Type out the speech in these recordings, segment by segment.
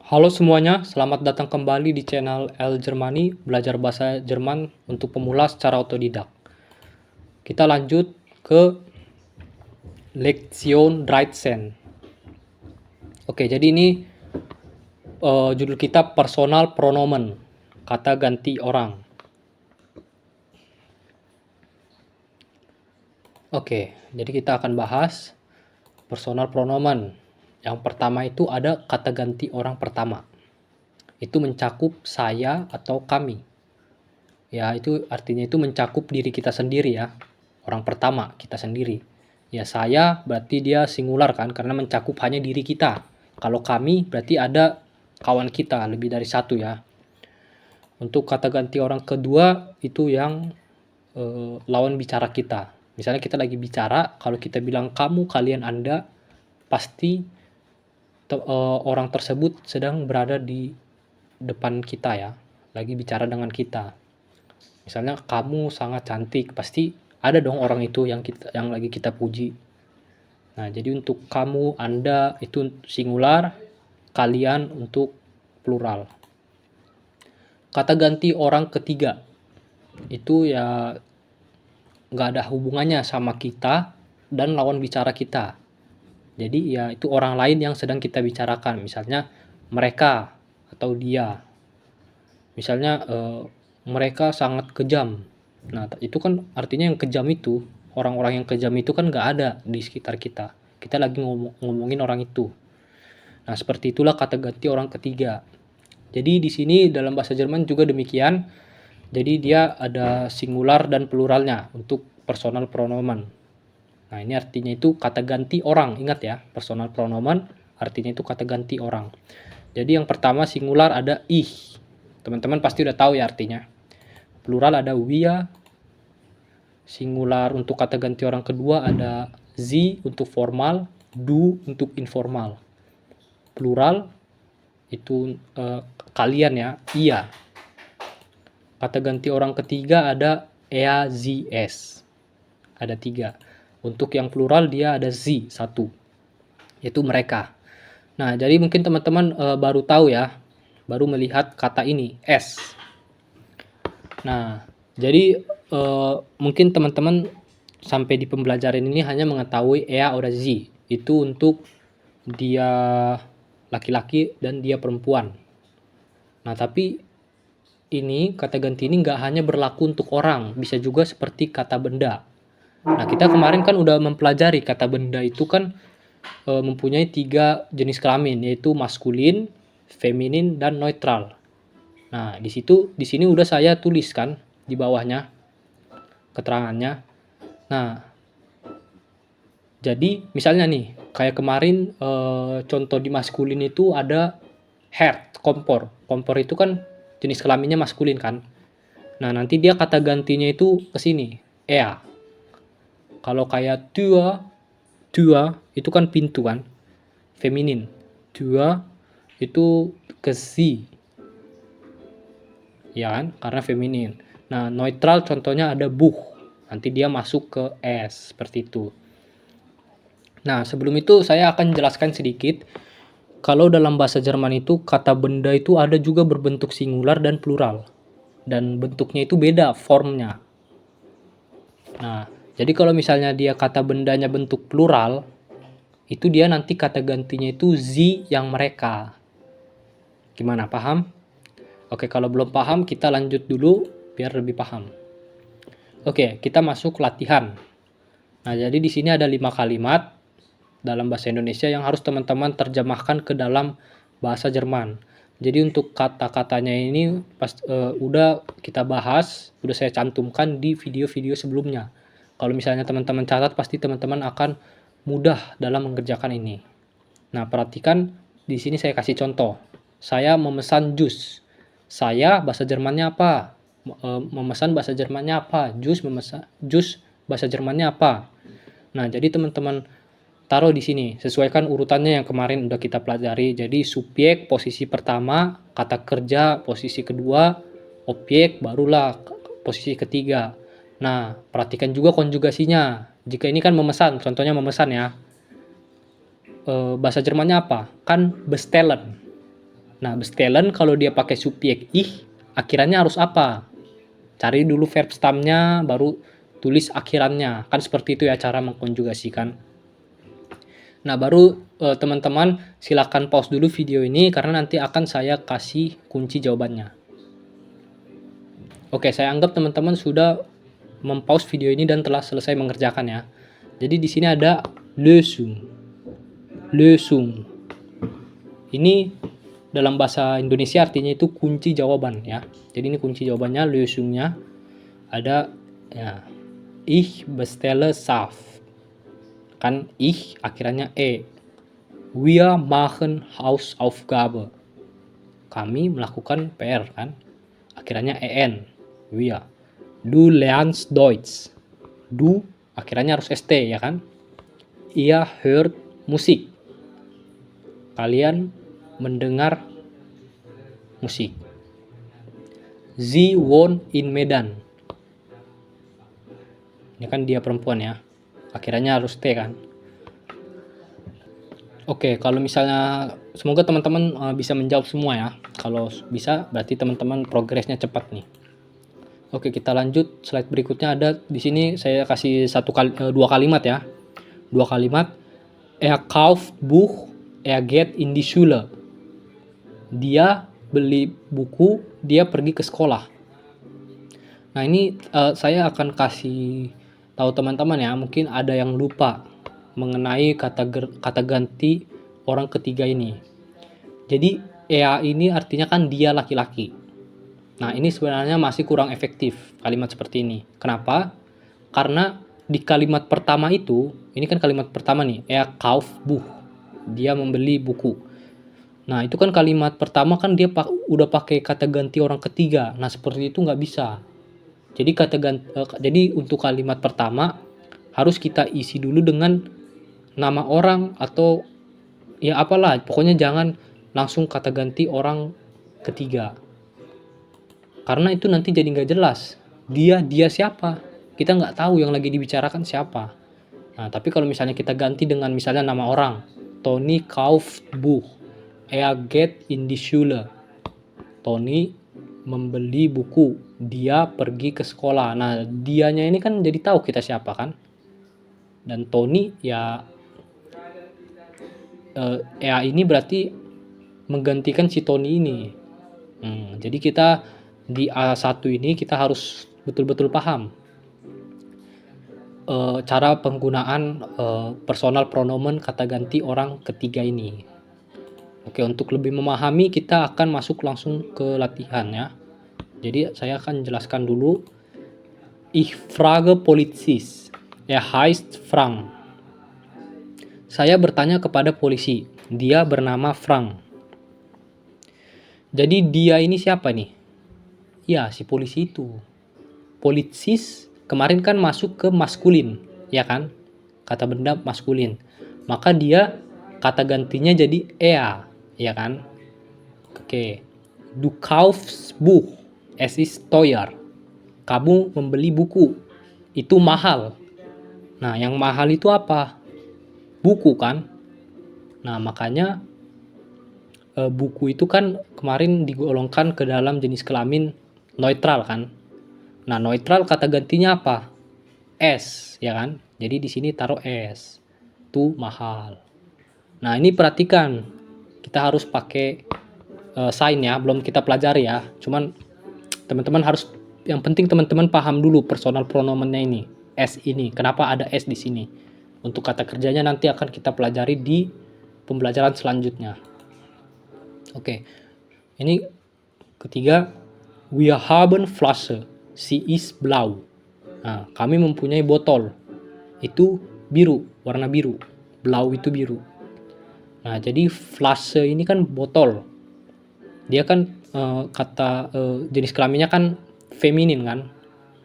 Halo semuanya, selamat datang kembali di channel L Germany, belajar bahasa Jerman untuk pemula secara otodidak. Kita lanjut ke Lektion 13. Oke, jadi ini judul kita personal pronomen, kata ganti orang. Oke, jadi kita akan bahas personal pronomen. Yang pertama itu ada kata ganti orang pertama. Itu mencakup saya atau kami. Ya, itu artinya itu mencakup diri kita sendiri ya. Orang pertama, kita sendiri. Ya, saya berarti dia singular kan, karena mencakup hanya diri kita. Kalau kami berarti ada kawan kita, lebih dari satu ya. Untuk kata ganti orang kedua, itu yang lawan bicara kita. Misalnya kita lagi bicara, kalau kita bilang kamu, kalian, Anda, pasti orang tersebut sedang berada di depan kita ya, lagi bicara dengan kita. Misalnya kamu sangat cantik, pasti ada dong orang itu yang lagi kita puji. Nah, jadi untuk kamu, Anda itu singular, kalian untuk plural. Kata ganti orang ketiga itu ya nggak ada hubungannya sama kita dan lawan bicara kita. Jadi ya itu orang lain yang sedang kita bicarakan, misalnya mereka atau dia. Misalnya mereka sangat kejam. Nah, itu kan artinya yang kejam itu, orang-orang yang kejam itu kan nggak ada di sekitar kita. Kita lagi ngomongin orang itu. Nah, seperti itulah kata ganti orang ketiga. Jadi di sini dalam bahasa Jerman juga demikian. Jadi dia ada singular dan pluralnya untuk personal pronomen. Nah, ini artinya itu kata ganti orang. Ingat ya, personal pronomen artinya itu kata ganti orang. Jadi yang pertama singular ada ich. Teman-teman pasti udah tahu ya artinya. Plural ada wir. Singular untuk kata ganti orang kedua ada sie untuk formal, du untuk informal. Plural itu kalian ya, iya. Kata ganti orang ketiga ada er, sie, es. Ada 3. Untuk yang plural dia ada sie, 1. Yaitu mereka. Nah, jadi mungkin teman-teman baru tahu ya, baru melihat kata ini, es. Nah, jadi mungkin teman-teman sampai di pembelajaran ini hanya mengetahui er oder sie. Itu untuk dia laki-laki dan dia perempuan. Nah, tapi ini kata ganti ini nggak hanya berlaku untuk orang, bisa juga seperti kata benda. Nah, kita kemarin kan udah mempelajari kata benda itu kan mempunyai 3 jenis kelamin, yaitu maskulin, feminin, dan neutral. Nah, di sini udah saya tuliskan di bawahnya keterangannya. Nah, jadi misalnya nih, kayak kemarin contoh di maskulin itu ada herd, kompor. Kompor itu kan jenis kelaminnya maskulin kan. Nah, nanti dia kata gantinya itu ke sini, ea. Kalau kayak tua, tua itu kan pintu kan, feminin. Tua itu ke si, ya kan, karena feminin. Nah, neutral contohnya ada buh, nanti dia masuk ke s, seperti itu. Nah, sebelum itu saya akan jelaskan sedikit. Kalau dalam bahasa Jerman itu kata benda itu ada juga berbentuk singular dan plural. Dan bentuknya itu beda formnya. Nah, jadi kalau misalnya dia kata bendanya bentuk plural, itu dia nanti kata gantinya itu sie yang mereka. Gimana, paham? Oke, kalau belum paham kita lanjut dulu biar lebih paham. Oke, kita masuk latihan. Nah, jadi di sini ada 5 kalimat dalam bahasa Indonesia yang harus teman-teman terjemahkan ke dalam bahasa Jerman. Jadi untuk kata-katanya ini udah kita bahas, udah saya cantumkan di video-video sebelumnya. Kalau misalnya teman-teman catat, pasti teman-teman akan mudah dalam mengerjakan ini. Nah, perhatikan di sini saya kasih contoh. Saya memesan jus. Saya bahasa Jermannya apa? Memesan bahasa Jermannya apa? Jus bahasa Jermannya apa? Nah, jadi teman-teman taruh di sini, sesuaikan urutannya yang kemarin udah kita pelajari. Jadi subjek posisi pertama, kata kerja posisi kedua, objek barulah posisi ketiga. Nah, perhatikan juga konjugasinya. Jika ini kan memesan, contohnya memesan ya. Bahasa Jermannya apa? Kan bestellen. Nah, bestellen kalau dia pakai subjek ich, akhirannya harus apa? Cari dulu verb stamnya, baru tulis akhirannya. Kan seperti itu ya cara mengkonjugasikan. Nah, baru teman-teman silakan pause dulu video ini karena nanti akan saya kasih kunci jawabannya. Oke, saya anggap teman-teman sudah mempause video ini dan telah selesai mengerjakan ya. Jadi di sini ada Lösung. Lösung. Ini dalam bahasa Indonesia artinya itu kunci jawaban ya. Jadi ini kunci jawabannya, Lösungnya ada ya. Ich bestelle Saft. Kan ich akhirannya e. Wir machen Hausaufgabe. Kami melakukan PR kan. Akhirannya en. Wir. Du lernst Deutsch. Du akhirannya harus st ya kan. Ihr hört Musik. Kalian mendengar musik. Sie wohnt in Medan. Ini kan dia perempuan ya. Akhirannya harus T kan. Oke, kalau misalnya semoga teman-teman bisa menjawab semua ya. Kalau bisa berarti teman-teman progresnya cepat nih. Oke, kita lanjut. Slide berikutnya ada di sini saya kasih dua kalimat ya. Dua kalimat. Er kauft Buch, er geht in die Schule. Dia beli buku, dia pergi ke sekolah. Nah, ini saya akan kasih tahu teman-teman ya, mungkin ada yang lupa mengenai kata ganti orang ketiga ini. Jadi ea ini artinya kan dia laki-laki. Nah, ini sebenarnya masih kurang efektif kalimat seperti ini. Kenapa? Karena di kalimat pertama itu, ini kan kalimat pertama nih, er kauft Buch. Dia membeli buku. Nah, itu kan kalimat pertama kan dia udah pakai kata ganti orang ketiga. Nah, seperti itu nggak bisa. Jadi untuk kalimat pertama harus kita isi dulu dengan nama orang atau ya apalah, pokoknya jangan langsung kata ganti orang ketiga. Karena itu nanti jadi nggak jelas. Dia siapa? Kita nggak tahu yang lagi dibicarakan siapa. Nah, tapi kalau misalnya kita ganti dengan misalnya nama orang, Tony kauft Buch, er geht in die Schule. Tony membeli buku, dia pergi ke sekolah. Nah, dianya ini kan jadi tahu kita siapa kan. Dan Tony ya ini berarti menggantikan si Tony ini. Jadi kita di A1 ini kita harus betul-betul paham cara penggunaan personal pronomen kata ganti orang ketiga ini. Oke, untuk lebih memahami kita akan masuk langsung ke latihan ya. Jadi saya akan jelaskan dulu. Ich frage Polizist. Er heißt Frank. Saya bertanya kepada polisi. Dia bernama Frank. Jadi dia ini siapa nih? Ya, si polisi itu. Polizist kemarin kan masuk ke maskulin, ya kan? Kata benda maskulin. Maka dia kata gantinya jadi er, ya kan? Oke. Du kaufst Buch. Es ist teuer. Kamu membeli buku. Itu mahal. Nah, yang mahal itu apa? Buku kan? Nah, makanya buku itu kan kemarin digolongkan ke dalam jenis kelamin neutral kan? Nah, neutral kata gantinya apa? S, ya kan? Jadi di sini taruh S. Itu mahal. Nah, ini perhatikan. Kita harus pakai sign ya, belum kita pelajari ya. Cuman teman-teman harus, yang penting teman-teman paham dulu personal pronomennya ini. S ini. Kenapa ada S di sini? Untuk kata kerjanya nanti akan kita pelajari di pembelajaran selanjutnya. Oke. Ini ketiga, wir haben Flasche. Sie ist blau. Nah, kami mempunyai botol. Itu biru, warna biru. Blau itu biru. Nah, jadi Flasche ini kan botol. Dia kan jenis kelaminnya kan feminin kan.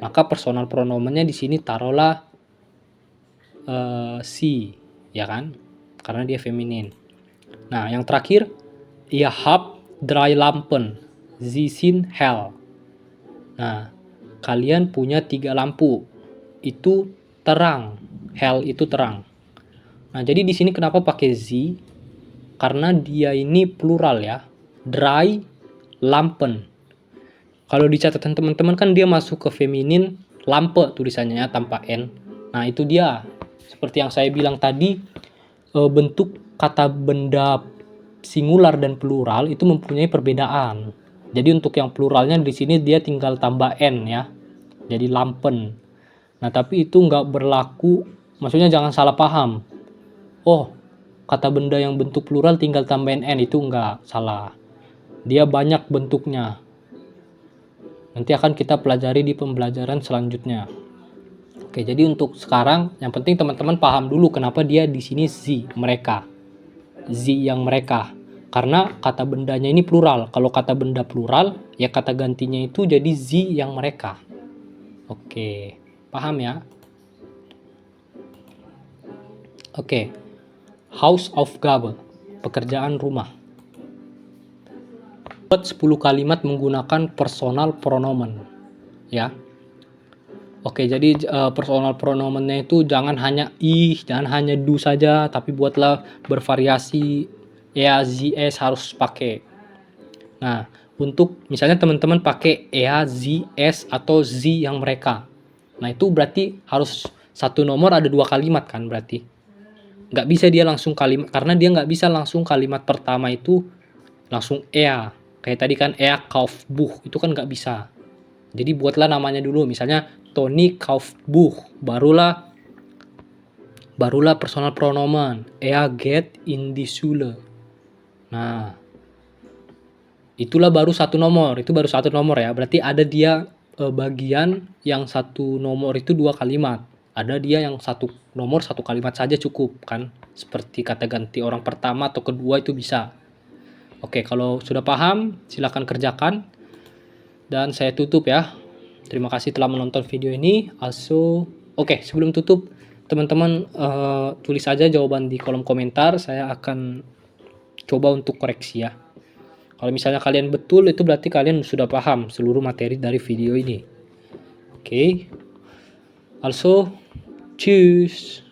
Maka personal pronomennya di sini taruhlah sie, ya kan? Karena dia feminin. Nah, yang terakhir, ihr habt 3 Lampen. Sie sind hell. Nah, kalian punya 3 lampu. Itu terang. Hell itu terang. Nah, jadi di sini kenapa pakai sie? Karena dia ini plural ya. drei Lampen. Kalau di catatan teman-teman kan dia masuk ke feminin Lampe tulisannya ya, tanpa N. Nah itu dia. Seperti yang saya bilang tadi, bentuk kata benda singular dan plural itu mempunyai perbedaan. Jadi untuk yang pluralnya di sini dia tinggal tambah N ya. Jadi Lampen. Nah tapi itu nggak berlaku, maksudnya jangan salah paham. Oh, kata benda yang bentuk plural tinggal tambahin N, itu nggak salah. Dia banyak bentuknya. Nanti akan kita pelajari di pembelajaran selanjutnya. Oke, jadi untuk sekarang yang penting teman-teman paham dulu kenapa dia di sini sie, mereka. Sie yang mereka. Karena kata bendanya ini plural. Kalau kata benda plural, ya kata gantinya itu jadi sie yang mereka. Oke, paham ya? Oke. Hausaufgabe, pekerjaan rumah. Buat 10 kalimat menggunakan personal pronomen ya. Oke, jadi personal pronomennya itu jangan hanya ich, jangan hanya du saja, tapi buatlah bervariasi. Er, sie, es harus pakai. Nah, untuk misalnya teman-teman pakai er, sie, es atau sie yang mereka. Nah, itu berarti harus satu nomor ada 2 kalimat kan berarti. Nggak bisa dia langsung kalimat, karena dia nggak bisa langsung kalimat pertama itu langsung er. Kayak tadi kan Kaufbuch, itu kan nggak bisa. Jadi buatlah namanya dulu, misalnya Toni Kaufbuch, barulah personal pronomen. Geht in die Schule. Nah, itulah baru satu nomor, itu baru satu nomor ya. Berarti ada dia bagian yang satu nomor itu 2 kalimat. Ada dia yang satu nomor 1 kalimat saja cukup kan. Seperti kata ganti orang pertama atau kedua itu bisa. Oke, kalau sudah paham, silakan kerjakan. Dan saya tutup ya. Terima kasih telah menonton video ini. Oke, sebelum tutup, teman-teman tulis aja jawaban di kolom komentar. Saya akan coba untuk koreksi ya. Kalau misalnya kalian betul, itu berarti kalian sudah paham seluruh materi dari video ini. Oke. Also, tschüss.